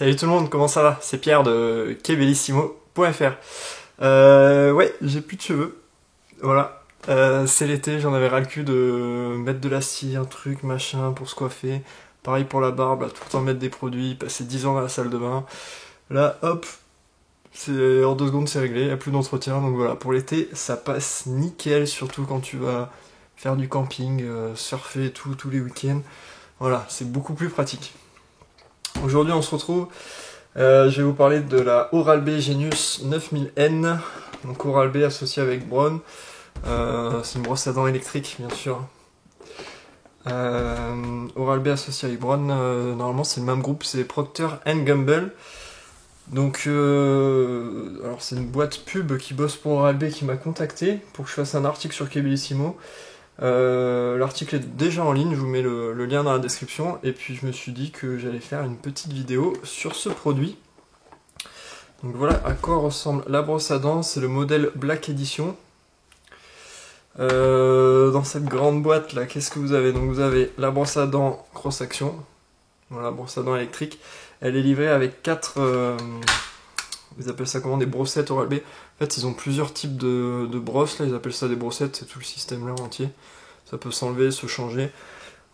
Salut tout le monde, comment ça va? C'est Pierre de quebellissimo.fr. Ouais, j'ai plus de cheveux. Voilà. C'est l'été, j'en avais ras le cul de mettre de la cire, truc, machin, pour se coiffer. Pareil pour la barbe, tout le temps mettre des produits, passer 10 ans dans la salle de bain. Là, hop, c'est en 2 secondes c'est réglé, y a plus d'entretien. Donc voilà, pour l'été, ça passe nickel, surtout quand tu vas faire du camping, surfer et tout, tous les week-ends. Voilà, c'est beaucoup plus pratique. Aujourd'hui, on se retrouve. Je vais vous parler de la Oral-B Genius 9000N. Donc Oral-B associé avec Braun. C'est une brosse à dents électrique, bien sûr. Oral-B associé avec Braun, normalement c'est le même groupe, c'est Procter & Gamble. Donc, alors c'est une boîte pub qui bosse pour Oral-B qui m'a contacté pour que je fasse un article sur Quebellissimo. L'article est déjà en ligne, je vous mets le lien dans la description, et puis je me suis dit que j'allais faire une petite vidéo sur ce produit. Donc voilà à quoi ressemble la brosse à dents, c'est le modèle Black Edition. Dans cette grande boîte là, qu'est-ce que vous avez? Donc vous avez la brosse à dents cross action, voilà, brosse à dents électrique. Elle est livrée avec 4, ils appellent ça comment, des brossettes Oral-B. En fait, ils ont plusieurs types de brosses, là, ils appellent ça des brossettes, c'est tout le système là entier. Ça peut s'enlever, se changer.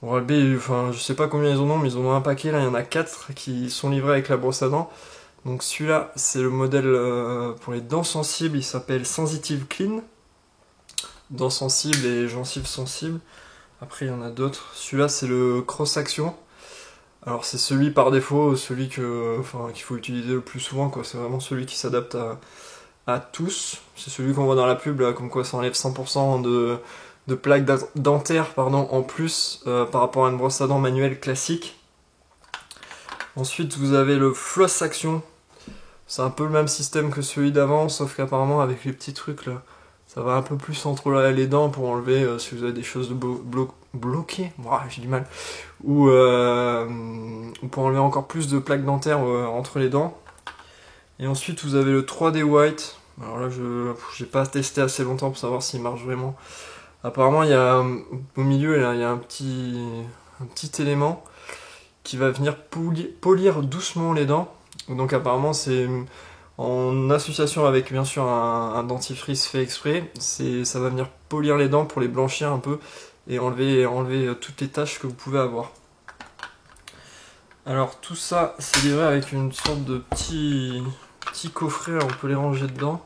Oral-B, enfin, je sais pas combien ils en ont, mais ils en ont un paquet, là, il y en a 4 qui sont livrés avec la brosse à dents. Donc celui-là, c'est le modèle pour les dents sensibles, il s'appelle Sensitive Clean. Dents sensibles et gencives sensibles. Après, il y en a d'autres. Celui-là, c'est le Cross Action. Alors c'est celui par défaut, celui qu'il faut utiliser le plus souvent, quoi. C'est vraiment celui qui s'adapte à tous. C'est celui qu'on voit dans la pub, là, comme quoi ça enlève 100% de plaques dentaires en plus par rapport à une brosse à dents manuelle classique. Ensuite vous avez le Floss Action. C'est un peu le même système que celui d'avant, sauf qu'apparemment avec les petits trucs là, ça va un peu plus entre les dents pour enlever si vous avez des choses bloquées, j'ai du mal, ou pour enlever encore plus de plaques dentaires entre les dents. Et ensuite vous avez le 3D White. Alors là j'ai pas testé assez longtemps pour savoir s'il marche vraiment. Apparemment il y a au milieu là, il y a un petit élément qui va venir polir doucement les dents. Donc apparemment c'est en association avec bien sûr un dentifrice fait exprès, ça va venir polir les dents pour les blanchir un peu et enlever toutes les taches que vous pouvez avoir. Alors tout ça c'est livré avec une sorte de petit coffret, on peut les ranger dedans.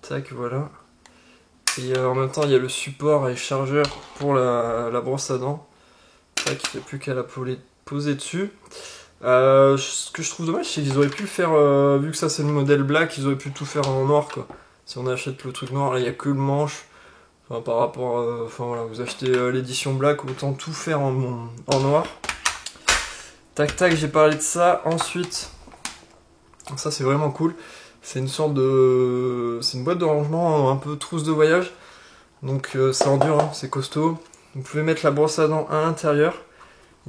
Tac, voilà. Et en même temps il y a le support et chargeur pour la brosse à dents. Tac, il n'y a plus qu'à la poser dessus. Ce que je trouve dommage, c'est qu'ils auraient pu le faire, vu que ça c'est le modèle black, ils auraient pu tout faire en noir, quoi. Si on achète le truc noir, là il n'y a que le manche. Enfin, par rapport, voilà, vous achetez l'édition black, autant tout faire en noir. Tac tac, j'ai parlé de ça. Ensuite, ça c'est vraiment cool. C'est une sorte de, c'est une boîte de rangement un peu trousse de voyage. Donc c'est en dur, hein, c'est costaud. Vous pouvez mettre la brosse à dents à l'intérieur.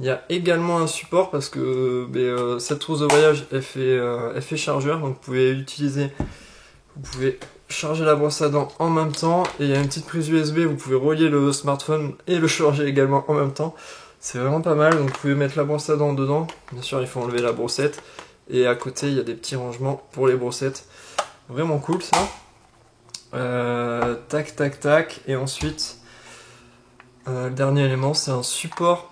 Il y a également un support parce que cette trousse de voyage elle fait chargeur, donc vous pouvez charger la brosse à dents en même temps, et il y a une petite prise USB, vous pouvez relier le smartphone et le charger également en même temps. C'est vraiment pas mal, donc vous pouvez mettre la brosse à dents dedans, bien sûr il faut enlever la brossette, et à côté il y a des petits rangements pour les brossettes. Vraiment cool ça. Tac tac tac, et ensuite le dernier élément c'est un support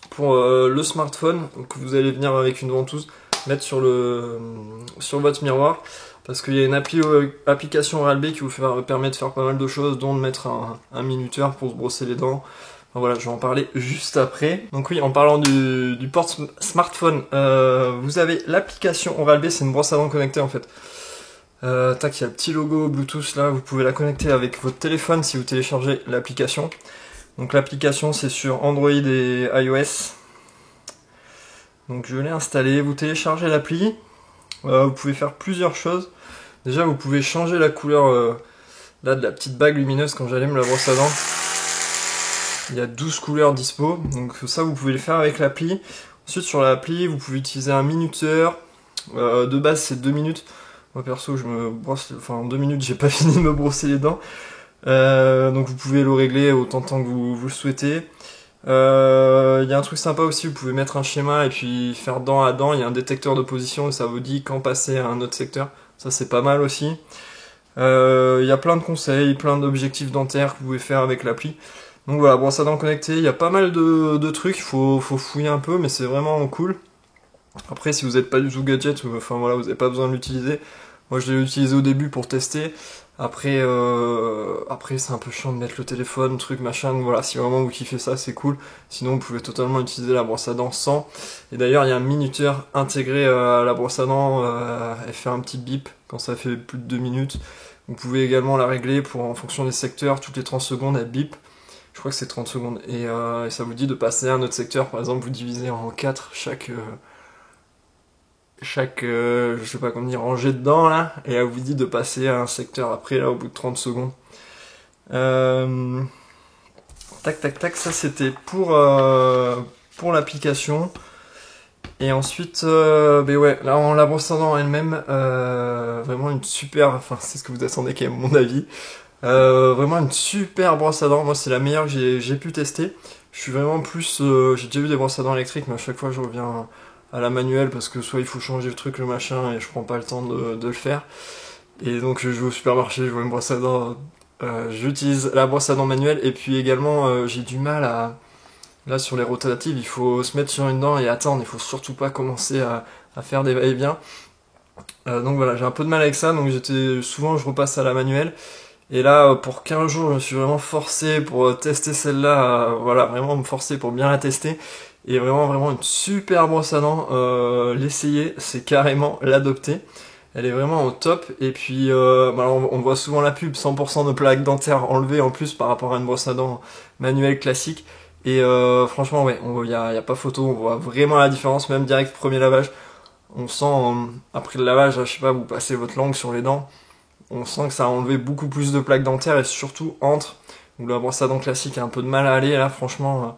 pour le smartphone, donc vous allez venir avec une ventouse mettre sur votre miroir, parce qu'il y a une application Oral-B qui vous permet de faire pas mal de choses, dont de mettre un minuteur pour se brosser les dents. Enfin, voilà, je vais en parler juste après. Donc oui, en parlant du porte smartphone, vous avez l'application Oral-B, c'est une brosse à dents connectée en fait. Tac, il y a le petit logo Bluetooth là, vous pouvez la connecter avec votre téléphone si vous téléchargez l'application. Donc l'application c'est sur Android et iOS. Donc je l'ai installé, vous téléchargez l'appli, vous pouvez faire plusieurs choses. Déjà vous pouvez changer la couleur là de la petite bague lumineuse quand j'allume la brosse à dents. Il y a 12 couleurs dispo, donc ça vous pouvez le faire avec l'appli. Ensuite sur l'appli vous pouvez utiliser un minuteur, de base c'est 2 minutes. Moi perso je me brosse, enfin en 2 minutes j'ai pas fini de me brosser les dents. Donc vous pouvez le régler autant de temps que vous le souhaitez. Il y a un truc sympa aussi, vous pouvez mettre un schéma et puis faire dent à dent, il y a un détecteur de position et ça vous dit quand passer à un autre secteur. Ça c'est pas mal aussi. Il y a plein de conseils, plein d'objectifs dentaires que vous pouvez faire avec l'appli. Donc voilà, brosse à dents connectée, il y a pas mal de trucs, faut fouiller un peu, mais c'est vraiment cool. Après, si vous n'êtes pas du tout gadget, enfin voilà, vous n'avez pas besoin de l'utiliser. Moi, je l'ai utilisé au début pour tester. Après c'est un peu chiant de mettre le téléphone, truc, machin. Donc voilà, si vraiment vous kiffez ça, c'est cool. Sinon, vous pouvez totalement utiliser la brosse à dents sans. Et d'ailleurs, il y a un minuteur intégré à la brosse à dents. Elle fait un petit bip quand ça fait plus de 2 minutes. Vous pouvez également la régler pour, en fonction des secteurs, toutes les 30 secondes, elle bip. Je crois que c'est 30 secondes. Et ça vous dit de passer à un autre secteur. Par exemple, vous divisez en 4 chaque je sais pas comment dire, rangée dedans là, et elle vous dit de passer à un secteur après là au bout de 30 secondes. Tac tac tac, ça c'était pour l'application. Et ensuite, ben ouais, là en la brosse à dents elle-même, vraiment une super, enfin c'est ce que vous attendez quand même mon avis. Vraiment une super brosse à dents, moi c'est la meilleure que j'ai pu tester. Je suis vraiment plus, j'ai déjà eu des brosses à dents électriques, mais à chaque fois je reviens à la manuelle parce que soit il faut changer le truc, le machin, et je prends pas le temps de le faire. Et donc je vais au supermarché, je vois une brosse à dents, j'utilise la brosse à dents manuelle, et puis également j'ai du mal à... Là sur les rotatives, il faut se mettre sur une dent et attendre, il faut surtout pas commencer à faire des va-et-vient. Donc voilà, j'ai un peu de mal avec ça, donc souvent je repasse à la manuelle. Et là, pour 15 jours, je me suis vraiment forcé pour tester celle-là, voilà, vraiment me forcer pour bien la tester. Et vraiment une super brosse à dents, l'essayer, c'est carrément l'adopter. Elle est vraiment au top, et puis bah, on voit souvent la pub, 100% de plaques dentaires enlevées en plus par rapport à une brosse à dents manuelle classique. Et franchement, ouais, y a pas photo, on voit vraiment la différence, même direct premier lavage. On sent, après le lavage, je sais pas, vous passez votre langue sur les dents, on sent que ça a enlevé beaucoup plus de plaques dentaires, et surtout entre, où la brosse à dents classique a un peu de mal à aller, là franchement,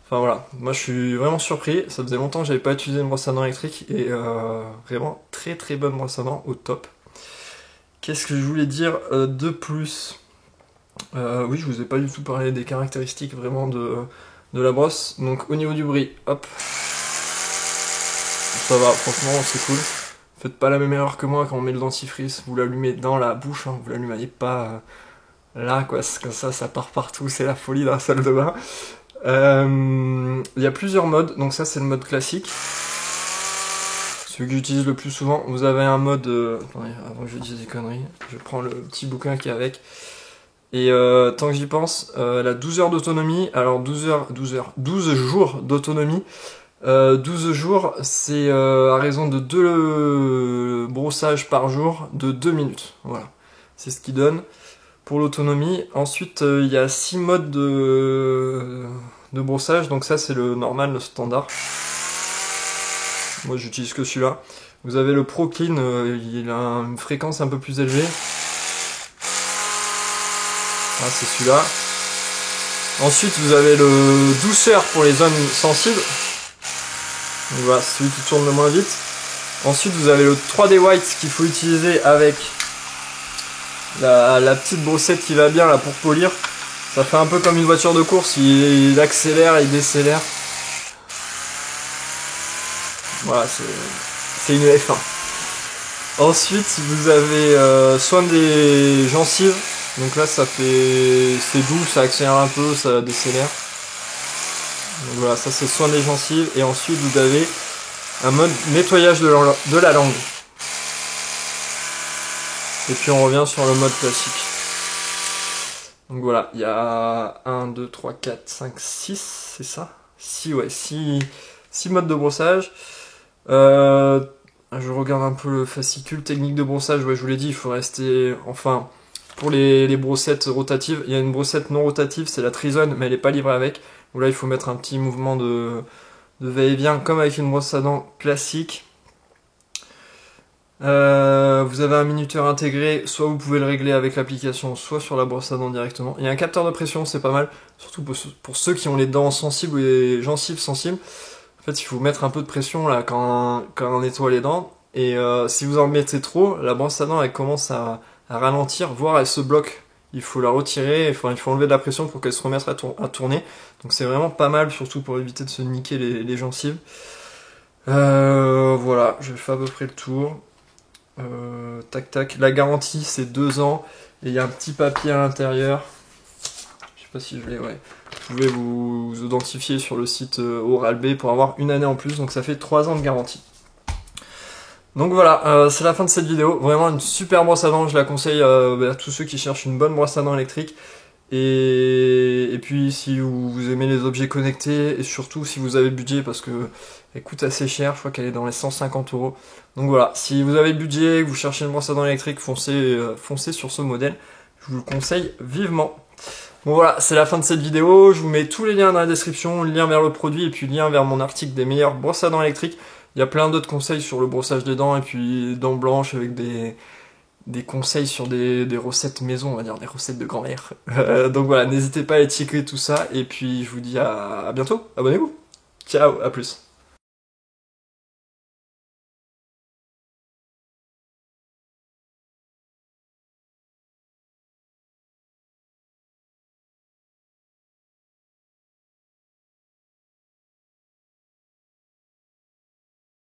enfin voilà, moi je suis vraiment surpris, ça faisait longtemps que j'avais pas utilisé une brosse à dents électrique, et vraiment très très bonne brosse à dents, au top. Qu'est-ce que je voulais dire de plus? Oui, je vous ai pas du tout parlé des caractéristiques vraiment de la brosse. Donc au niveau du bruit, hop, ça va, franchement c'est cool. Faites pas la même erreur que moi quand on met le dentifrice, vous l'allumez dans la bouche, hein, vous l'allumez pas là quoi, comme ça part partout, c'est la folie dans la salle de bain. Il y a plusieurs modes, donc ça c'est le mode classique, celui que j'utilise le plus souvent. Vous avez un mode, attendez, avant que je dise des conneries, je prends le petit bouquin qui est avec. Et tant que j'y pense, elle a 12 heures d'autonomie, alors 12 jours d'autonomie. 12 jours, c'est à raison de 2 brossages par jour de 2 minutes. Voilà, c'est ce qui donne pour l'autonomie. Ensuite, il y a 6 modes de brossage, donc ça c'est le normal, le standard. Moi j'utilise que celui-là. Vous avez le Pro Clean, il a une fréquence un peu plus élevée. Ah, c'est celui-là. Ensuite, vous avez le douceur pour les zones sensibles. Donc voilà, c'est celui qui tourne le moins vite. Ensuite, vous avez le 3D White qu'il faut utiliser avec la petite brossette qui va bien là pour polir. Ça fait un peu comme une voiture de course, il accélère, il décélère. Voilà, c'est une F1. Ensuite, vous avez soin des gencives. Donc là, c'est doux, ça accélère un peu, ça décélère. Donc voilà, ça c'est soin des gencives. Et ensuite, vous avez un mode nettoyage de la langue. Et puis on revient sur le mode classique. Donc voilà, il y a 1, 2, 3, 4, 5, 6, c'est ça? 6, ouais, 6 modes de brossage. Je regarde un peu le fascicule technique de brossage. Ouais, je vous l'ai dit, il faut rester... Enfin, pour les brossettes rotatives, il y a une brossette non rotative, c'est la Trizone, mais elle n'est pas livrée avec. Où là, il faut mettre un petit mouvement de va-et-vient, comme avec une brosse à dents classique. Vous avez un minuteur intégré, soit vous pouvez le régler avec l'application, soit sur la brosse à dents directement. Il y a un capteur de pression, c'est pas mal, surtout pour ceux qui ont les dents sensibles ou les gencives sensibles. En fait, il faut mettre un peu de pression là quand on nettoie les dents. Et si vous en mettez trop, la brosse à dents elle commence à ralentir, voire elle se bloque. il faut la retirer, enfin, il faut enlever de la pression pour qu'elle se remette à tourner. Donc c'est vraiment pas mal, surtout pour éviter de se niquer les gencives. Voilà, je fais à peu près le tour. Tac tac, la garantie c'est 2 ans, et il y a un petit papier à l'intérieur. Je sais pas si je l'ai, ouais. Vous pouvez vous identifier sur le site Oral-B pour avoir 1 année en plus, donc ça fait 3 ans de garantie. Donc voilà, c'est la fin de cette vidéo. Vraiment une super brosse à dents, je la conseille à tous ceux qui cherchent une bonne brosse à dents électrique. Et puis si vous aimez les objets connectés, et surtout si vous avez le budget, parce que elle coûte assez cher, je crois qu'elle est dans les 150 €. Donc voilà, si vous avez le budget, que vous cherchez une brosse à dents électrique, foncez sur ce modèle. Je vous le conseille vivement. Bon voilà, c'est la fin de cette vidéo. Je vous mets tous les liens dans la description, le lien vers le produit et puis le lien vers mon article des meilleures brosses à dents électriques. Il y a plein d'autres conseils sur le brossage des dents et puis dents blanches avec des conseils sur des recettes maison, on va dire, des recettes de grand-mère. Donc voilà, n'hésitez pas à checker tout ça et puis je vous dis à bientôt. Abonnez-vous. Ciao, à plus.